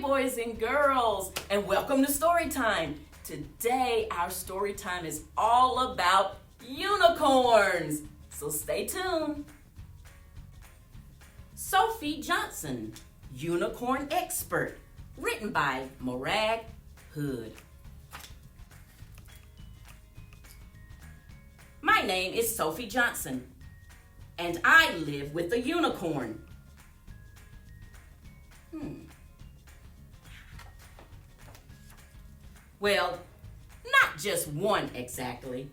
boys and girls, and welcome to story time. Today, our story time is all about unicorns, so stay tuned. Sophie Johnson, Unicorn Expert, written by Morag Hood. My name is Sophie Johnson, and I live with a unicorn. Well, not just one exactly.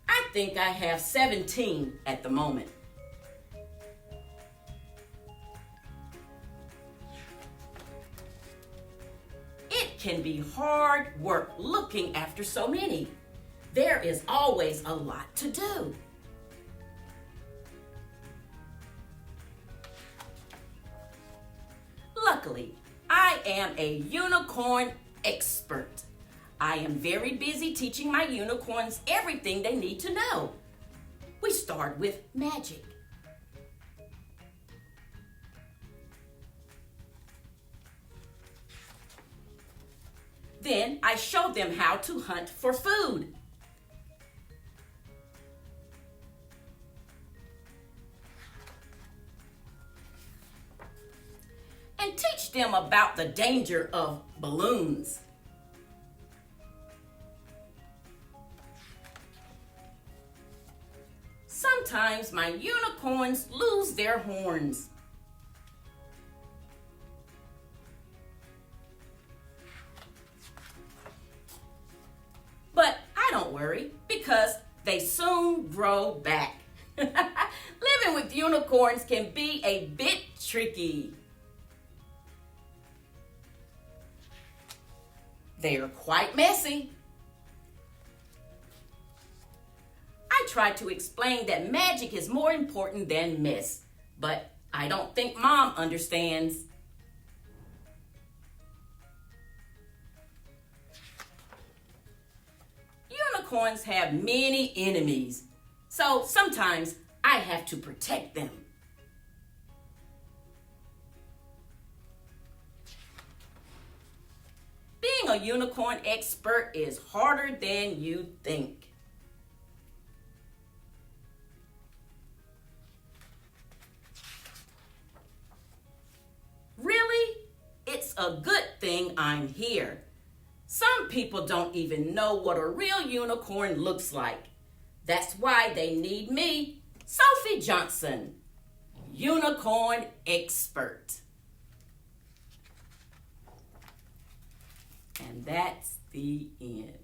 I think I have 17 at the moment. It can be hard work looking after so many. There is always a lot to do. Luckily, I am a unicorn expert. I am very busy teaching my unicorns everything they need to know. We start with magic. Then I show them how to hunt for food. And teach them about the danger of balloons. Sometimes my unicorns lose their horns. But I don't worry because they soon grow back. Living with unicorns can be a bit tricky. They are quite messy. I try to explain that magic is more important than mess, but I don't think Mom understands. Unicorns have many enemies, so sometimes I have to protect them. Being a unicorn expert is harder than you think. Really, it's a good thing I'm here. Some people don't even know what a real unicorn looks like. That's why they need me, Sophie Johnson, Unicorn Expert. And that's the end.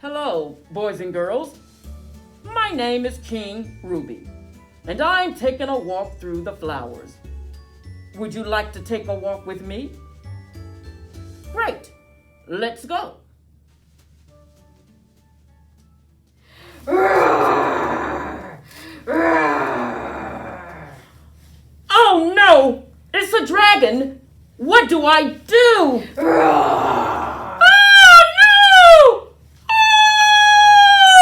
Hello, boys and girls. My name is King Ruby, and I'm taking a walk through the flowers. Would you like to take a walk with me? Great, let's go. Oh no, it's a dragon. What do I do? Oh no!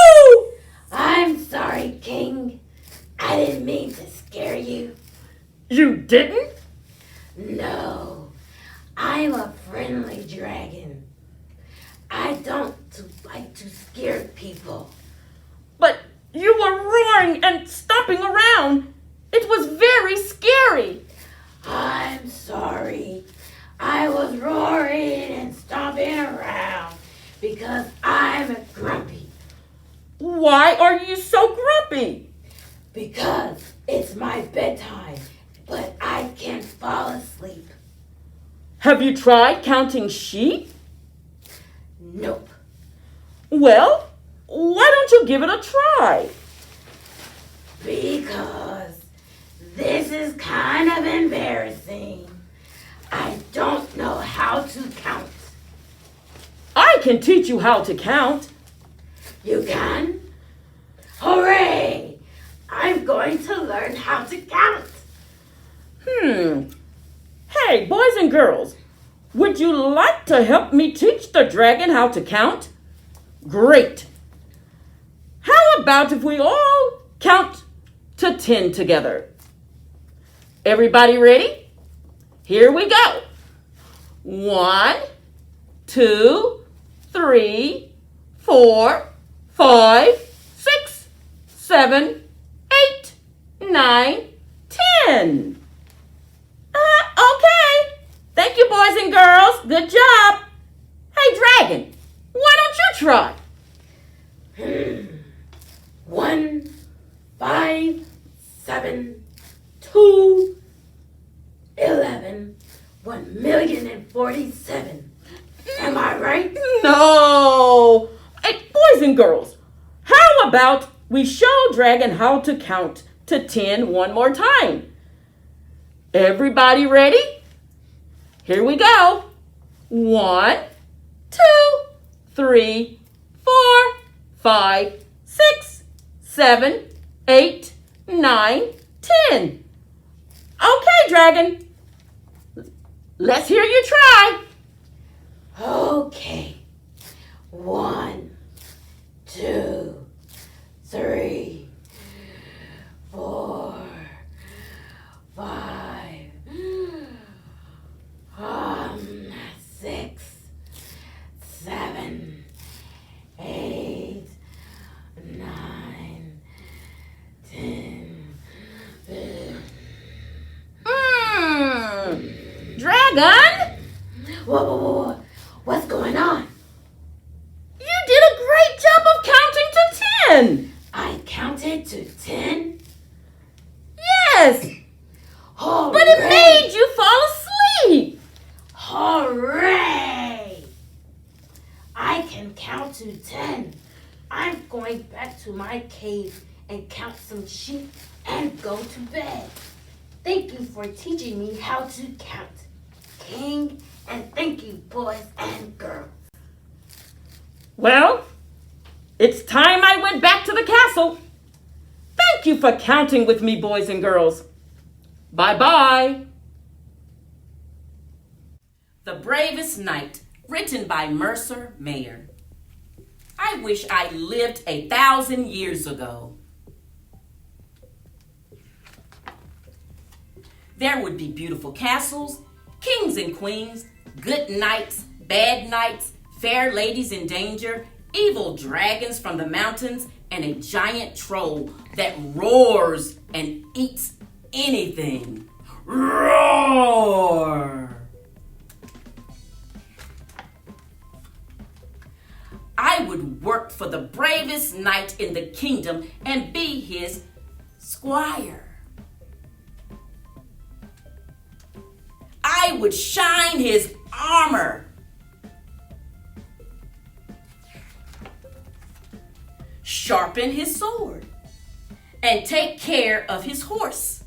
Oh! I'm sorry, King. I didn't mean to scare you. You didn't? No, I'm a friendly dragon. I don't like to scare people. But you were roaring and stomping around. It was very scary. I'm sorry. I was roaring and stomping around because I'm grumpy. Why are you so grumpy? Because it's my bedtime, but I can't fall asleep. Have you tried counting sheep? Nope. Well, why don't you give it a try? Because this is kind of embarrassing. I don't know how to count. I can teach you how to count. You can? Hooray! I'm going to learn how to count. Hey, boys and girls, would you like to help me teach the dragon how to count? Great. How about if we all count to 10 together? Everybody ready? Here we go. 1, 2, 3, 4, 5, 6, 7, 8, 9, 10. Okay. Thank you, boys and girls. Good job. Hey, Dragon, why don't you try? 1, 5, 7, 2, 11, 1,047,000. Am I right? No. Hey, boys and girls, how about we show Dragon how to count to 10 one more time? Everybody ready? Here we go. 1, 2, 3, 4, 5, 6, 7, 8, 9, 10. Okay, Dragon. Let's hear you try. Okay. 1, 2, 3, 4, 5, 6, 7, 8, 9, 10. Dragon? Whoa. What's going on? You did a great job of counting to 10. I counted to 10? Yes, Hooray! but it made you fall asleep. Hooray! I can count to 10. I'm going back to my cave and count some sheep and go to bed. Thank you for teaching me how to count, King, and thank you, boys and girls. Well, it's time I went back to the castle. Thank you for counting with me, boys and girls. Bye-bye. The Bravest Knight, written by Mercer Mayer. I wish I lived 1,000 years ago. There would be beautiful castles, kings and queens, good knights, bad knights, fair ladies in danger, evil dragons from the mountains, and a giant troll that roars and eats anything. Roar! I would work for the bravest knight in the kingdom and be his squire. I would shine his armor. Sharpen his sword and take care of his horse.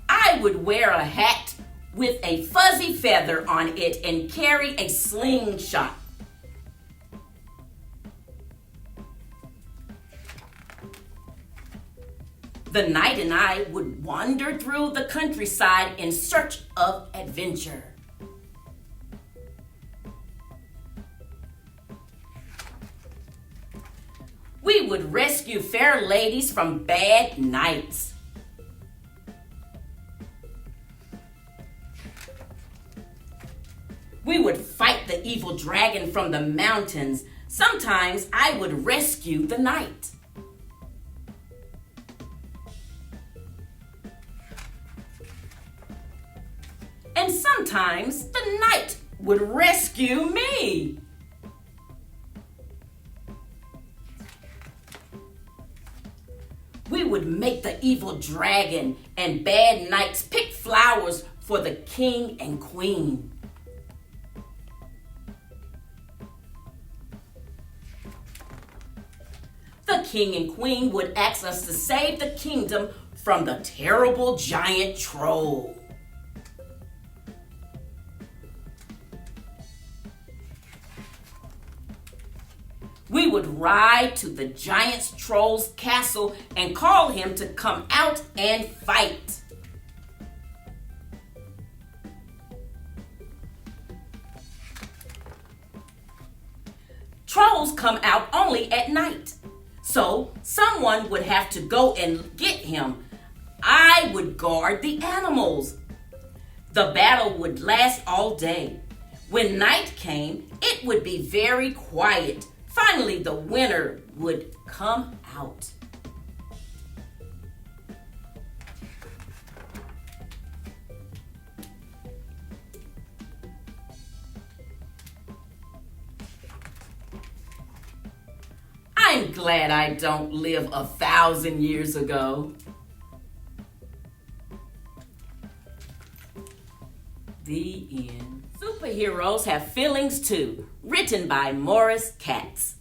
I would wear a hat with a fuzzy feather on it and carry a slingshot. The knight and I would wander through the countryside in search of adventure. We would rescue fair ladies from bad knights. We would fight the evil dragon from the mountains. Sometimes I would rescue the knight. And sometimes the knight would rescue me. We would make the evil dragon and bad knights pick flowers for the king and queen. The king and queen would ask us to save the kingdom from the terrible giant troll. We would ride to the giant troll's castle and call him to come out and fight. Trolls come out only at night, so someone would have to go and get him. I would guard the animals. The battle would last all day. When night came, it would be very quiet. Finally, the winner would come out. I'm glad I don't live 1,000 years ago. The end. Superheroes have feelings too. Written by Morris Katz.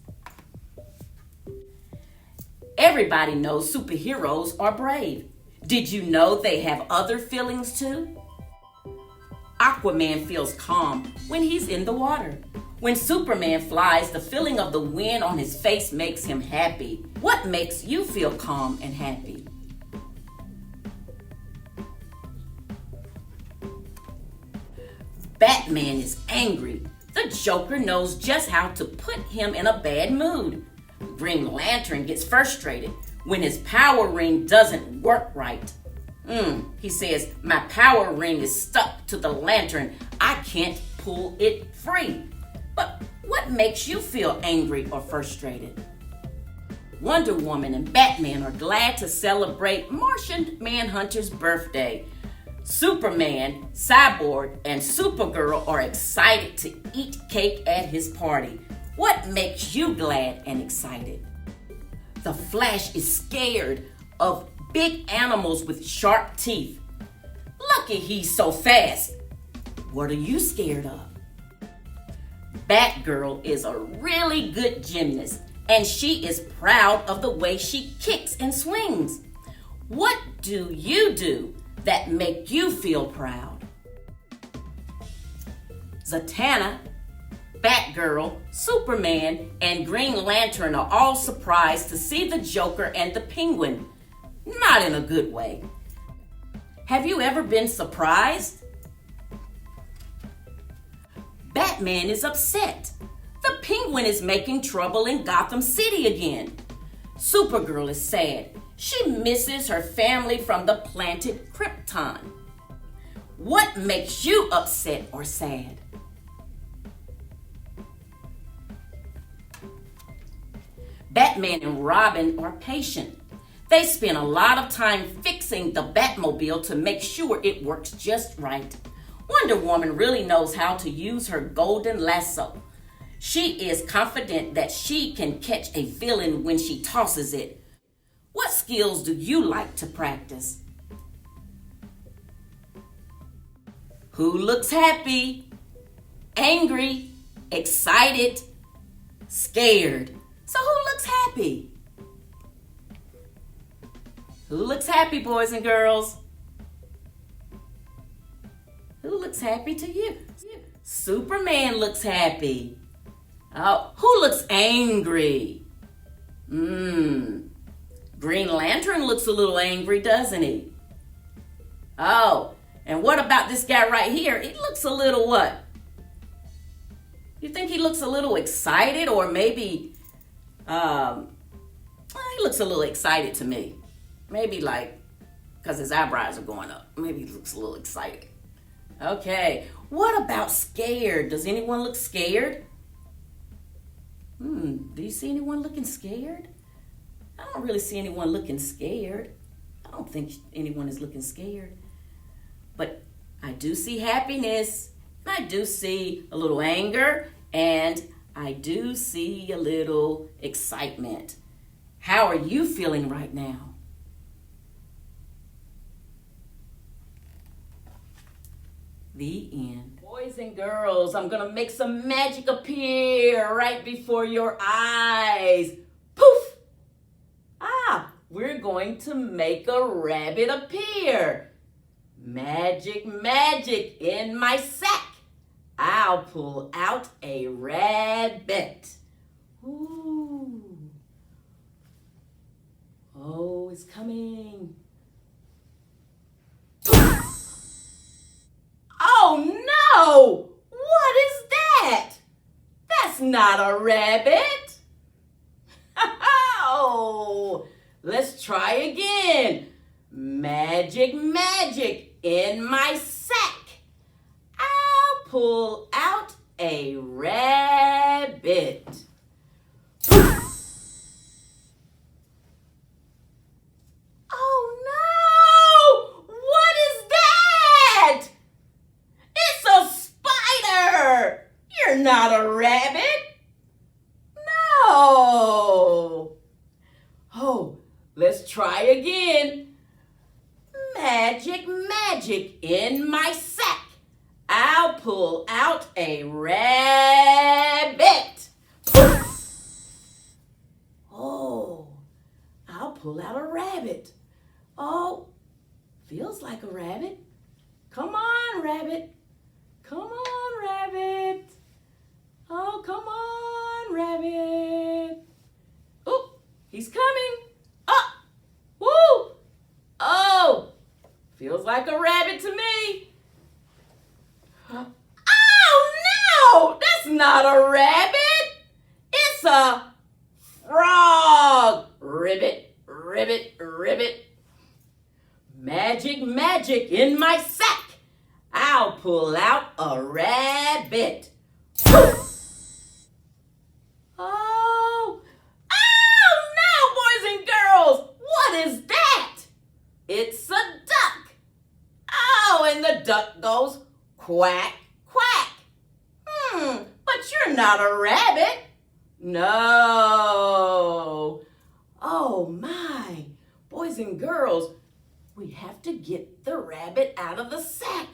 Everybody knows superheroes are brave. Did you know they have other feelings too? Aquaman feels calm when he's in the water. When Superman flies, the feeling of the wind on his face makes him happy. What makes you feel calm and happy? Batman is angry. The Joker knows just how to put him in a bad mood. Green Lantern gets frustrated when his power ring doesn't work right. He says, my power ring is stuck to the lantern. I can't pull it free. But what makes you feel angry or frustrated? Wonder Woman and Batman are glad to celebrate Martian Manhunter's birthday. Superman, Cyborg, and Supergirl are excited to eat cake at his party. What makes you glad and excited? The Flash is scared of big animals with sharp teeth. Lucky he's so fast. What are you scared of? Batgirl is a really good gymnast, and she is proud of the way she kicks and swings. What do you do that make you feel proud? Zatanna, Batgirl, Superman, and Green Lantern are all surprised to see the Joker and the Penguin. Not in a good way. Have you ever been surprised? Batman is upset. The Penguin is making trouble in Gotham City again. Supergirl is sad. She misses her family from the planted Krypton. What makes you upset or sad? Batman and Robin are patient. They spend a lot of time fixing the Batmobile to make sure it works just right. Wonder Woman really knows how to use her golden lasso. She is confident that she can catch a villain when she tosses it. What skills do you like to practice? Who looks happy, angry, excited, scared? So who looks happy? Who looks happy, boys and girls? Who looks happy to you? Superman looks happy. Oh, who looks angry? Green Lantern looks a little angry, doesn't he? Oh, and what about this guy right here? He looks a little what? You think he looks a little excited, or maybe, he looks a little excited to me. Maybe like, because his eyebrows are going up. Maybe he looks a little excited. Okay, what about scared? Does anyone look scared? Do you see anyone looking scared? I don't really see anyone looking scared. I don't think anyone is looking scared. But I do see happiness. I do see a little anger. And I do see a little excitement. How are you feeling right now? The end. Boys and girls, I'm going to make some magic appear right before your eyes. Poof! We're going to make a rabbit appear. Magic, magic in my sack. I'll pull out a rabbit. Ooh. Oh, it's coming. Oh no! What is that? That's not a rabbit. Oh, let's try again. Magic, magic in my sack. I'll pull out a rabbit. Oh no! What is that? It's a spider! You're not a rabbit. No. Oh, let's try again. Magic, magic in my sack. I'll pull out a rabbit. Oh, I'll pull out a rabbit. Oh, feels like a rabbit. Come on, rabbit. Come on, rabbit. Oh, come on, rabbit. Oh, he's coming. Oh, woo. Oh, feels like a rabbit to me. Oh, no, that's not a rabbit. It's a frog. Ribbit, ribbit, ribbit. Magic, magic in my sack. I'll pull out a rabbit. Oh, no, boys and girls. What is that? It's a duck. Oh, and the duck goes quack, quack. But you're not a rabbit. No. Oh my, boys and girls, we have to get the rabbit out of the sack.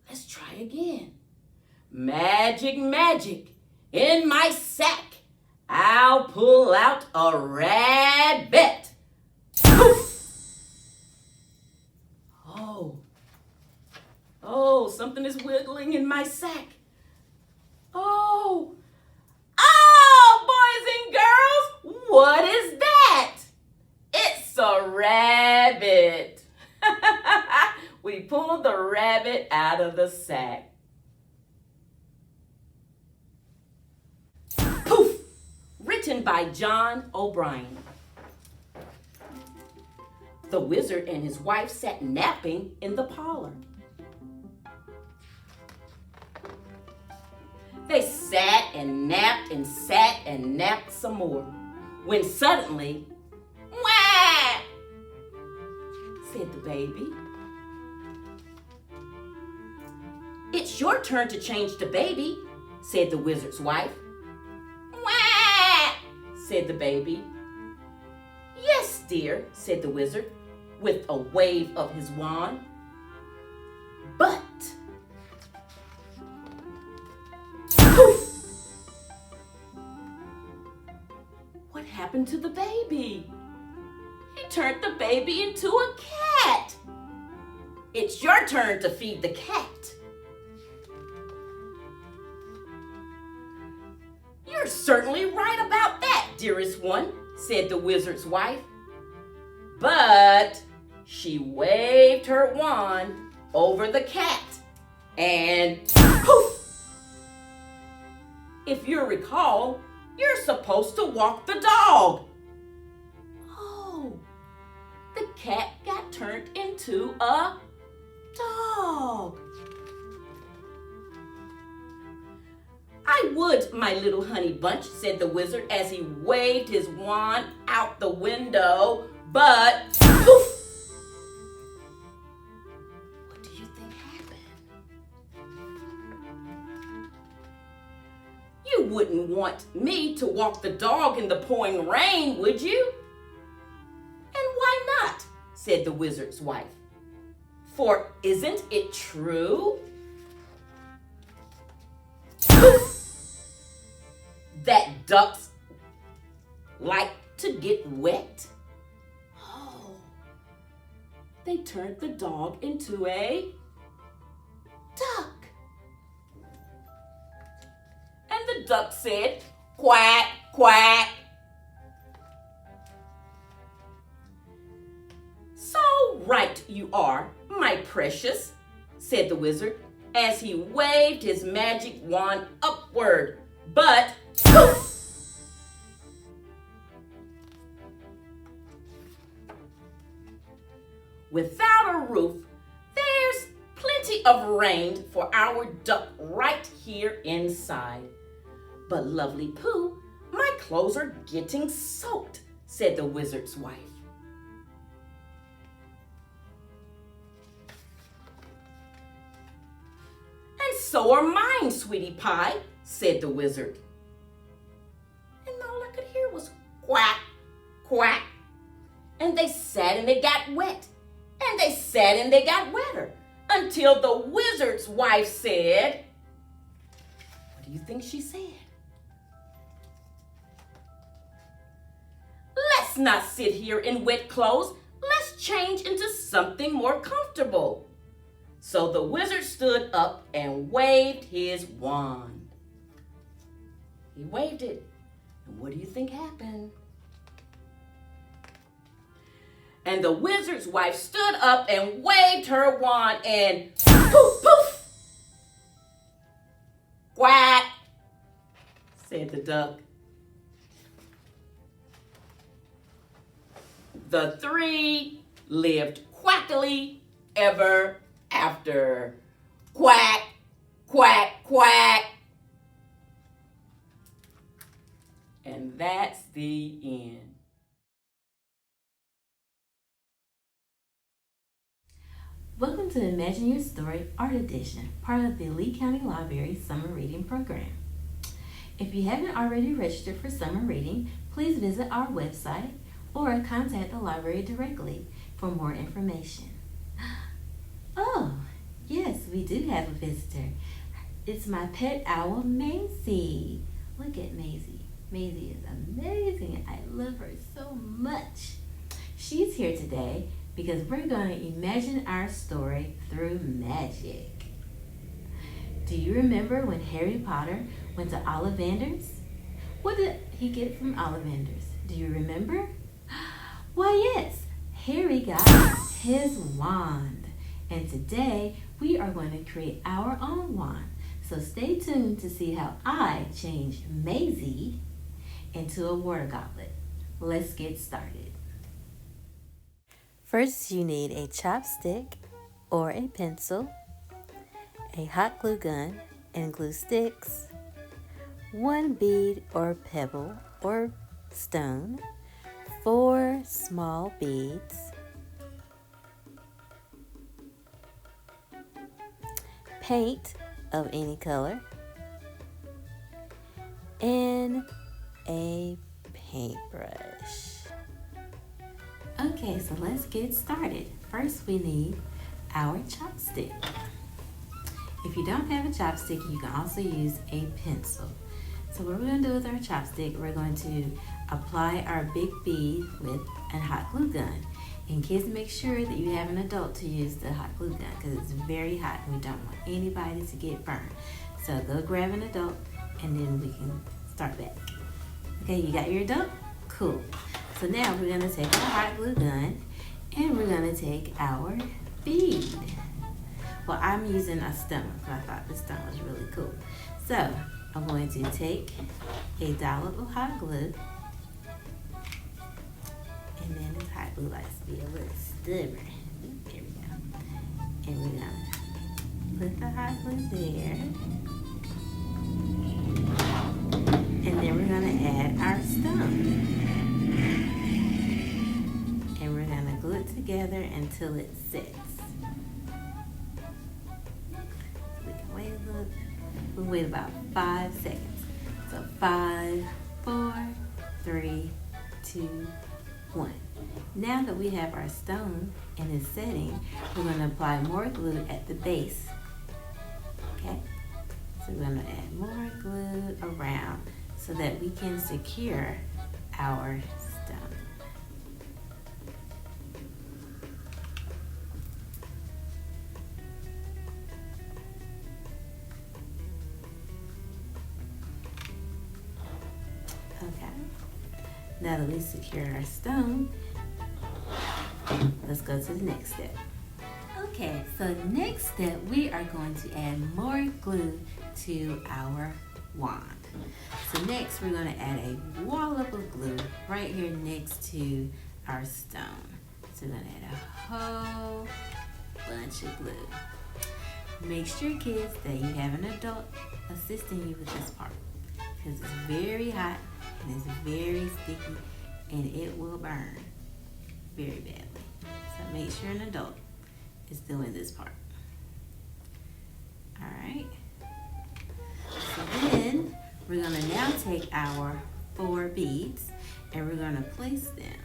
Let's try again. Magic, magic in my sack. I'll pull out a rabbit. Oh, something is wiggling in my sack. Oh, boys and girls, what is that? It's a rabbit. We pulled the rabbit out of the sack. Poof! Written by John O'Brien. The wizard and his wife sat napping in the parlor. They sat and napped and sat and napped some more, when suddenly, wah! Said the baby. It's your turn to change the baby, said the wizard's wife. Wah! Said the baby. Yes, dear, said the wizard, with a wave of his wand. But poof! What happened to the baby? He turned the baby into a cat. It's your turn to feed the cat. You're certainly right about that, dearest one, said the wizard's wife. But she waved her wand over the cat and poof! If you recall, you're supposed to walk the dog. Oh, the cat got turned into a dog. I would, my little honey bunch, said the wizard as he waved his wand out the window, but poof! What do you think happened? You wouldn't want me to walk the dog in the pouring rain, would you? And why not? Said the wizard's wife. For isn't it true that ducks like to get wet? Oh, they turned the dog into a duck. And the duck said, quack, quack. So right you are, my precious, said the wizard as he waved his magic wand upward. But poof! Without a roof, there's plenty of rain for our duck right here inside. But Lovely Pooh, my clothes are getting soaked, said the wizard's wife. And so are mine, Sweetie Pie, said the wizard. And all I could hear was quack, quack. And they sat and they got wet. And they sat and they got wetter. Until the wizard's wife said, what do you think she said? Let's not sit here in wet clothes. Let's change into something more comfortable. So the wizard stood up and waved his wand. He waved it. And what do you think happened? And the wizard's wife stood up and waved her wand and poof, poof. Quack, said the duck. The three lived quackily ever after. Quack, quack, quack. And that's the end. Welcome to Imagine Your Story Art Edition, part of the Lee County Library Summer Reading Program. If you haven't already registered for summer reading, please visit our website or contact the library directly for more information. Oh, yes, we do have a visitor. It's my pet owl, Maisie. Look at Maisie. Maisie is amazing. I love her so much. She's here today because we're going to imagine our story through magic. Do you remember when Harry Potter went to Ollivanders? What did he get from Ollivanders? Do you remember? Why, yes, Harry got his wand. And today we are going to create our own wand. So stay tuned to see how I change Maisie into a water goblet. Let's get started. First, you need a chopstick or a pencil, a hot glue gun and glue sticks, one bead or pebble or stone, 4 small beads, paint of any color, and a paintbrush. Okay, so let's get started. First, we need our chopstick. If you don't have a chopstick, you can also use a pencil. So what we're going to do with our chopstick, we're going to apply our big bead with a hot glue gun. And kids, make sure that you have an adult to use the hot glue gun because it's very hot and we don't want anybody to get burned. So go grab an adult and then we can start back. Okay, you got your adult? Cool. So now we're going to take our hot glue gun and we're going to take our bead. Well, I'm using a stone because I thought the stone was really cool. So I'm going to take a dollop of hot glue, and then this hot glue likes to be a little stubborn. There we go. And we're going to put the hot glue there. And then we're going to add our stone. And we're going to glue it together until it sets. We can wait a little. We'll wait about 5 seconds. So 5, 4, 3, 2, 1. Now that we have our stone in its setting, we're going to apply more glue at the base. Okay? So we're going to add more glue around so that we can secure our stone. Okay, now that we secure our stone, let's go to the next step. Okay, so next step, we are going to add more glue to our wand. So next, we're going to add a wallop of glue right here next to our stone. So we're gonna add a whole bunch of glue. Make sure, kids, that you have an adult assisting you with this part, because it's very hot and it's very sticky and it will burn very badly. So make sure an adult is doing this part. All right. So then we're gonna now take our 4 beads and we're gonna place them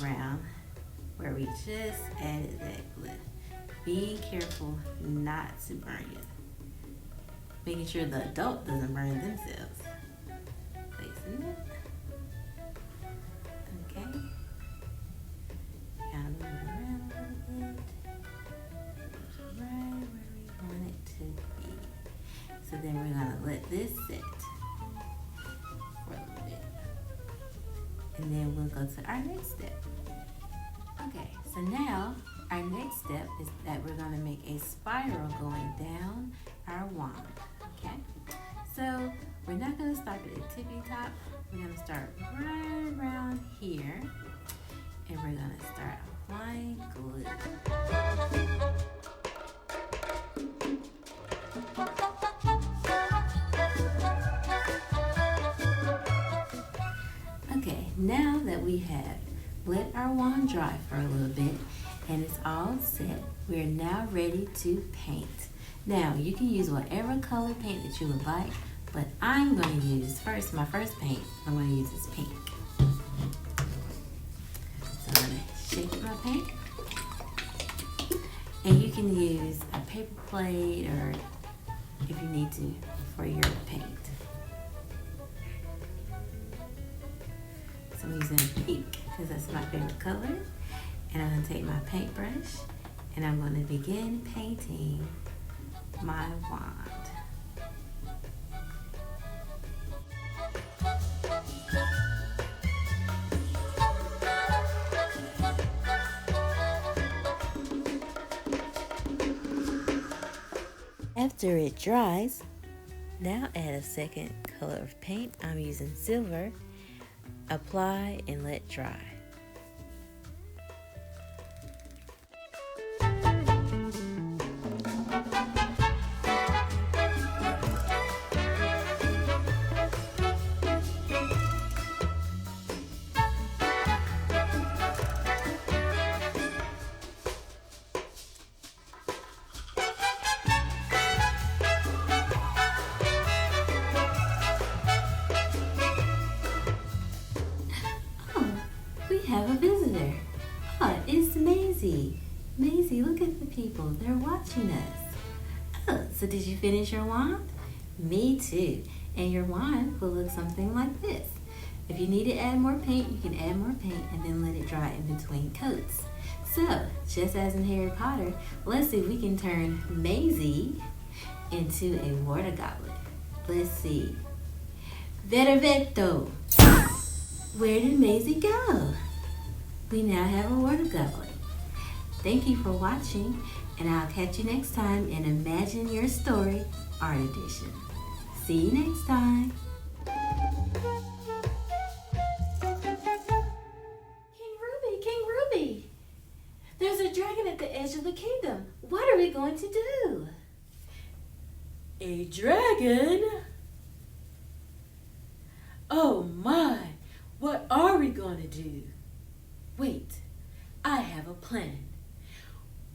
around where we just added that glue. Be careful not to burn it. Making sure the adult doesn't burn themselves. Placing it. Okay. Kind of move it around a little bit. Right where we want it to be. So then we're gonna let this sit for a little bit. And then we'll go to our next step. Okay, so now our next step is that we're going to make a spiral going down our wand. Okay, so we're not going to start at the tippy top. We're going to start right around here, and we're going to start applying glue. Okay, now that we have let our wand dry for a little bit and it's all set, we're now ready to paint. Now, you can use whatever color paint that you would like, but I'm going to use my first paint, I'm going to use this pink. So I'm going to shake my paint. And you can use a paper plate or if you need to for your paint. So I'm using pink because that's my favorite color. And I'm going to take my paintbrush and I'm going to begin painting my wand. After it dries, now add a second color of paint. I'm using silver. Apply and let dry. Have a visitor. Oh, it's Maisie. Maisie, look at the people. They're watching us. Oh, so did you finish your wand? Me too. And your wand will look something like this. If you need to add more paint, you can add more paint and then let it dry in between coats. So, just as in Harry Potter, let's see if we can turn Maisie into a water goblet. Let's see. Vervetto. Where did Maisie go? We now have a water goblet. Thank you for watching, and I'll catch you next time in Imagine Your Story Art Edition. See you next time. King Ruby, there's a dragon at the edge of the kingdom. What are we going to do? A dragon? Oh my, what are we going to do? Wait, I have a plan.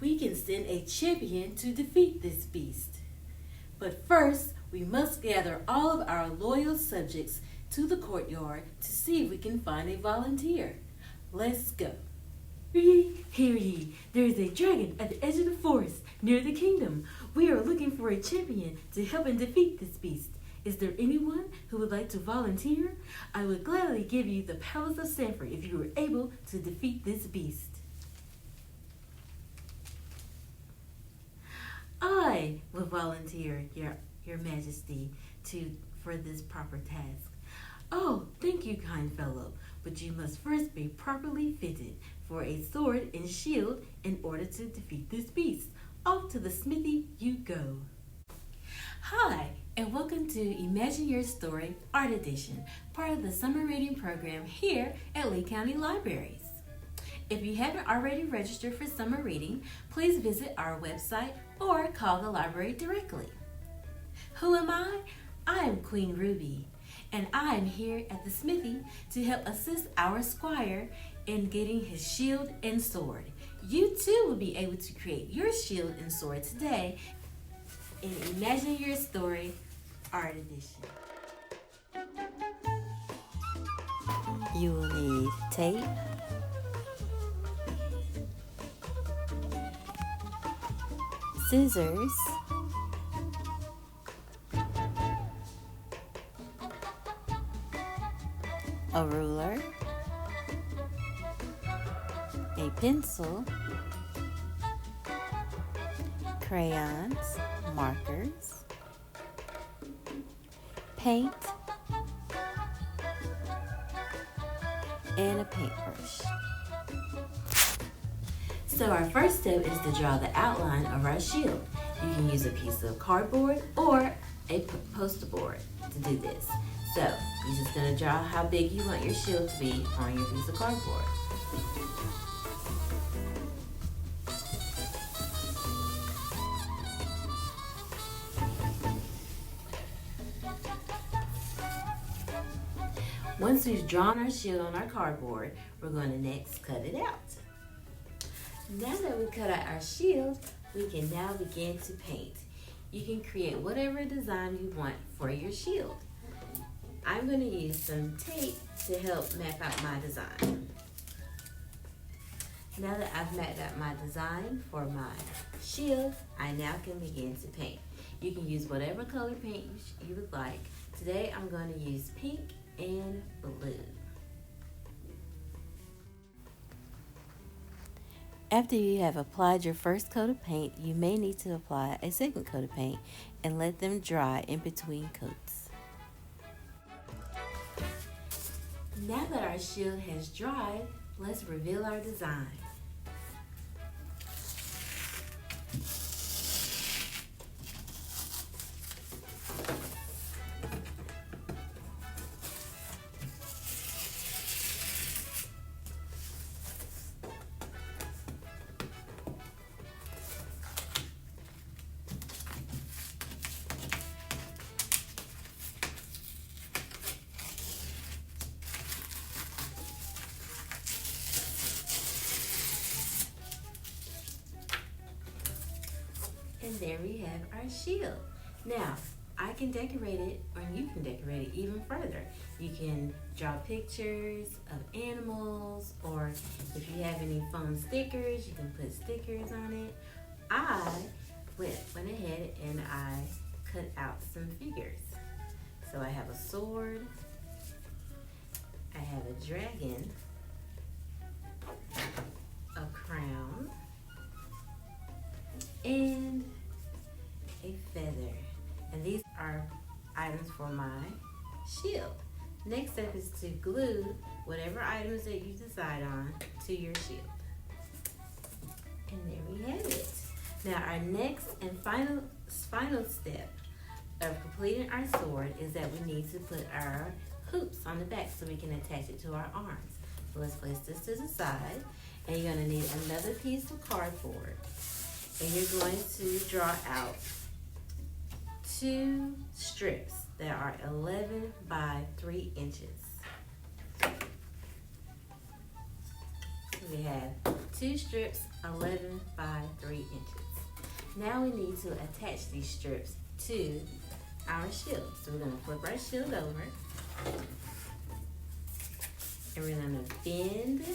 We can send a champion to defeat this beast. But first, we must gather all of our loyal subjects to the courtyard to see if we can find a volunteer. Let's go. Hear ye, there is a dragon at the edge of the forest near the kingdom. We are looking for a champion to help and defeat this beast. Is there anyone who would like to volunteer? I would gladly give you the Palace of Sanford if you were able to defeat this beast. I will volunteer, Your Majesty, for this proper task. Oh, thank you, kind fellow, but you must first be properly fitted for a sword and shield in order to defeat this beast. Off to the smithy you go. Hi, and welcome to Imagine Your Story Art Edition, part of the summer reading program here at Lee County Libraries. If you haven't already registered for summer reading, please visit our website or call the library directly. Who am I? I am Queen Ruby, and I am here at the smithy to help assist our squire in getting his shield and sword. You too will be able to create your shield and sword today in Imagine Your Story Art Edition. You will need tape, scissors, a ruler, a pencil, crayons, markers, paint, and a paintbrush. So our first step is to draw the outline of our shield. You can use a piece of cardboard or a poster board to do this. So you're just going to draw how big you want your shield to be on your piece of cardboard. Once we've drawn our shield on our cardboard, we're going to next cut it out. Now that we cut out our shield, we can now begin to paint. You can create whatever design you want for your shield. I'm going to use some tape to help map out my design. Now that I've mapped out my design for my shield, I now can begin to paint. You can use whatever color paint you would like. Today I'm going to use pink and blue. After you have applied your first coat of paint, you may need to apply a second coat of paint and let them dry in between coats. Now that our shield has dried, let's reveal our design. And there we have our shield. Now, I can decorate it, or you can decorate it even further. You can draw pictures of animals, or if you have any foam stickers, you can put stickers on it. I went ahead and I cut out some figures. So I have a sword, I have a dragon, a crown, and a feather. And these are items for my shield. Next step is to glue whatever items that you decide on to your shield. And there we have it. Now our next and final step of completing our sword is that we need to put our hoops on the back so we can attach it to our arms. So let's place this to the side, and you're going to need another piece of cardboard. And you're going to draw out 2 strips that are 11 by 3 inches. We have 2 strips 11 by 3 inches. Now we need to attach these strips to our shield. So we're going to flip our shield over, and we're going to bend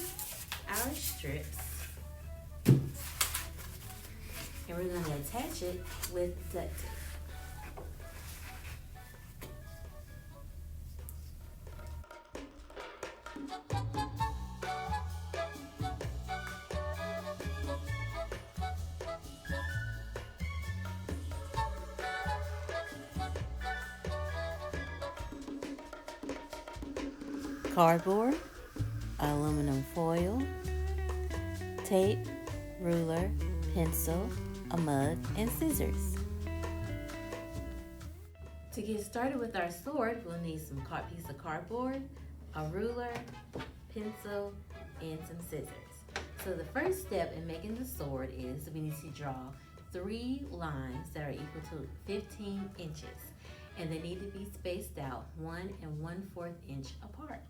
our strips, and we're going to attach it with duct tape. Cardboard, aluminum foil, tape, ruler, pencil, a mug, and scissors. To get started with our sword, we'll need some piece of cardboard, a ruler, pencil, and some scissors. So the first step in making the sword is we need to draw 3 lines that are equal to 15 inches. And they need to be spaced out 1 1/4 inch apart.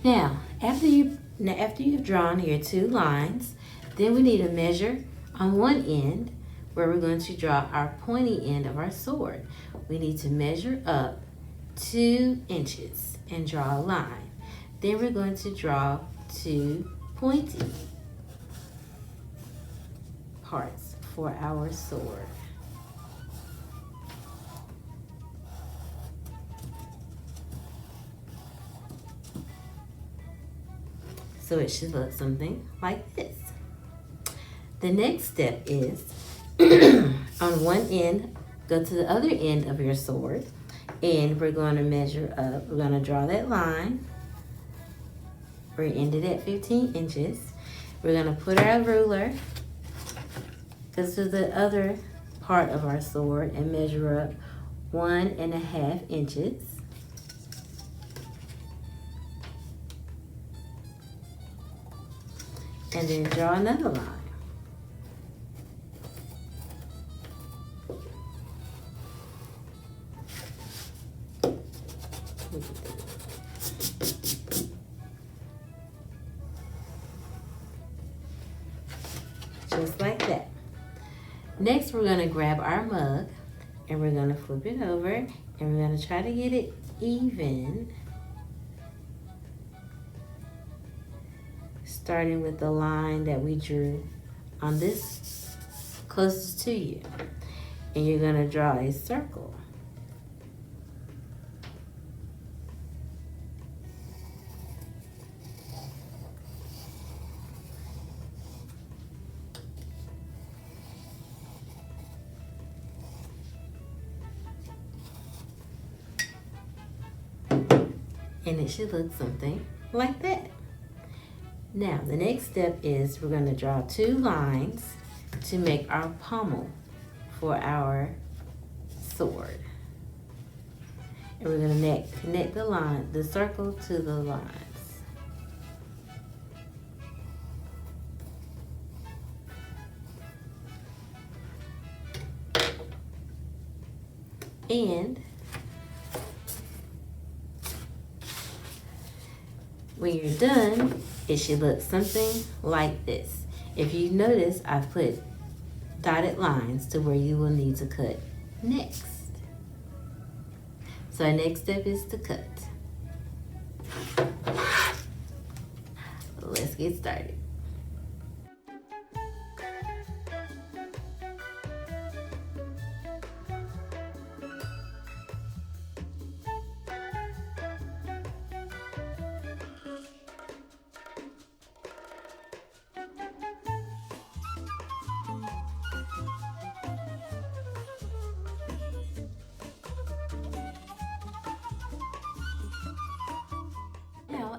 Now, after you've drawn your 2 lines, then we need to measure on one end where we're going to draw our pointy end of our sword. We need to measure up 2 inches and draw a line. Then we're going to draw 2 pointy parts for our sword. So it should look something like this. The next step is on one end, go to the other end of your sword, and we're going to measure up. We're going to draw that line. We're ended at 15 inches. We're going to put our ruler, go to the other part of our sword, and measure up 1 1/2 inches. And then draw another line. Just like that. Next, we're going to grab our mug and we're going to flip it over and we're going to try to get it even. Starting with the line that we drew on this closest to you. And you're going to draw a circle. And it should look something like that. Now, the next step is we're going to draw 2 lines to make our pommel for our sword. And we're going to connect the circle to the lines. And when you're done, it should look something like this. If you notice, I've put dotted lines to where you will need to cut next. So our next step is to cut. Let's get started.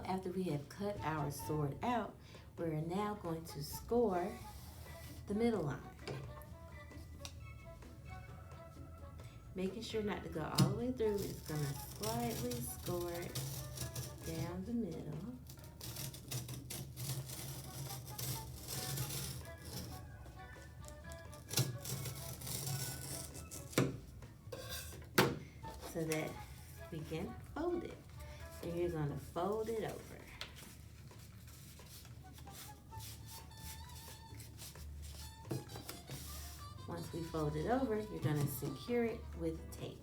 After we have cut our sword out, we're now going to score the middle line. Making sure not to go all the way through, it's going to slightly score it down the middle. So that we can fold it. And you're going to fold it over. Once we fold it over, you're going to secure it with tape.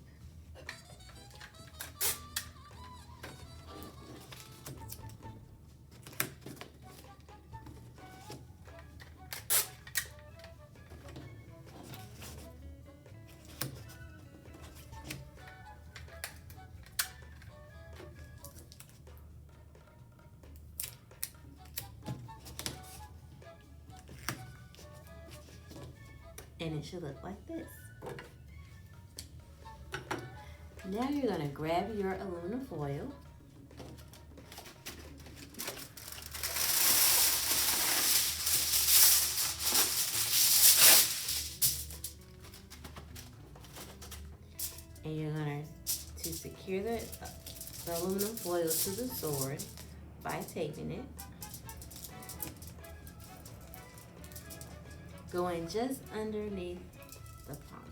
And it should look like this. Now you're going to grab your aluminum foil. And you're going to secure the aluminum foil to the sword by taping it. Going just underneath the pommel.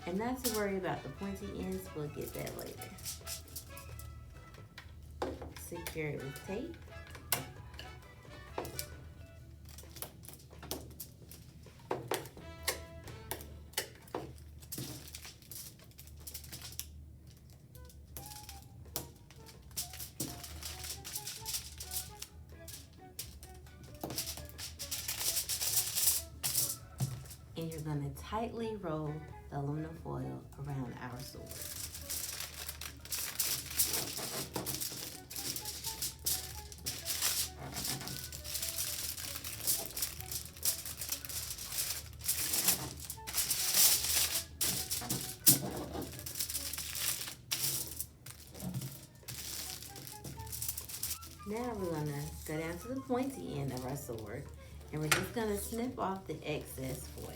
And not to worry about the pointy ends, we'll get that later. Secure it with tape. And you're going to tightly roll the aluminum foil around our sword. Now we're going to go down to the pointy end of our sword, and we're just going to snip off the excess foil.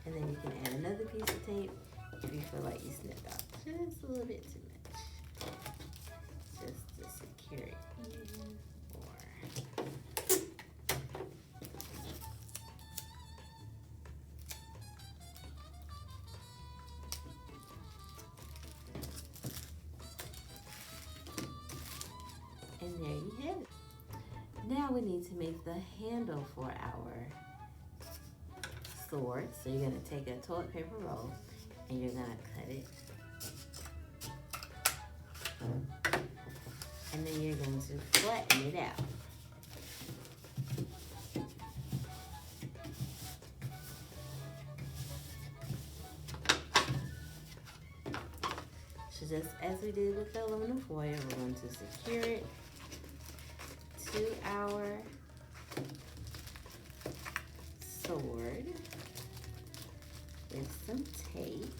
And then you can add another piece of tape if you feel like you snipped out just a little bit too much. Just to secure it even more. And there you have it. Now we need to make the handle for our sword. So you're going to take a toilet paper roll and you're going to cut it. And then you're going to flatten it out. So just as we did with the aluminum foil, we're going to secure it to our sword with some tape.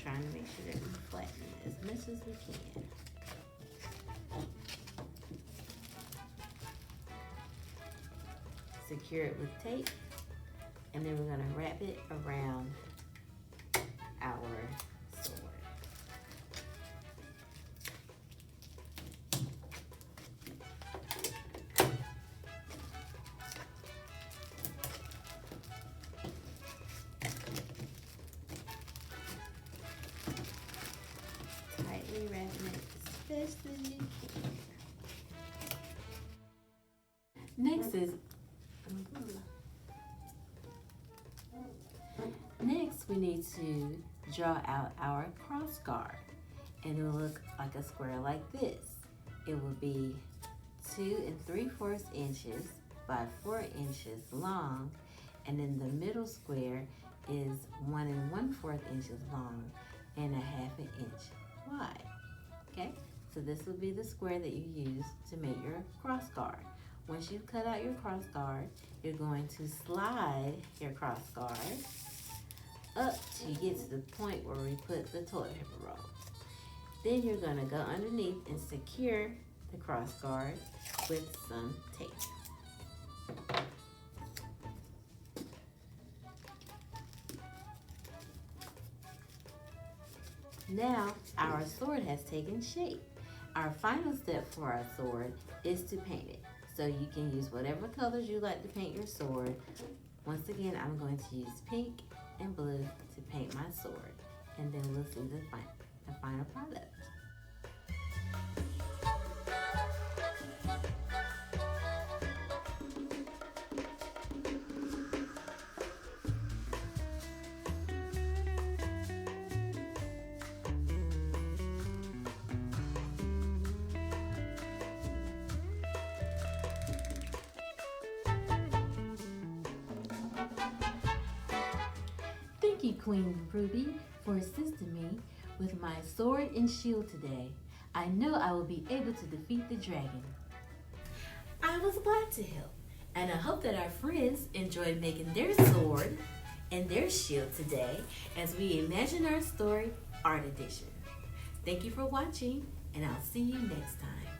Trying to make sure that we flatten it as much as we can. Secure it with tape, and then we're going to wrap it around our sword. Tightly wrapping it as best as you can. Next we need to draw out our cross guard, and it will look like a square like this. It will be 2 3/4 inches by 4 inches long, and then the middle square is 1 1/4 inches long and 1/2 inch wide. Okay, so this will be the square that you use to make your cross guard. Once you've cut out your cross guard, you're going to slide your cross guard up till you get to the point where we put the toilet paper roll. Then you're going to go underneath and secure the cross guard with some tape. Now our sword has taken shape. Our final step for our sword is to paint it. So you can use whatever colors you like to paint your sword. Once again, I'm going to use pink and blue to paint my sword, and then we'll see the final product. you, Queen Ruby, for assisting me with my sword and shield today. I know I will be able to defeat the dragon. I was glad to help, and I hope that our friends enjoyed making their sword and their shield today as we imagine our story art edition. Thank you for watching, and I'll see you next time.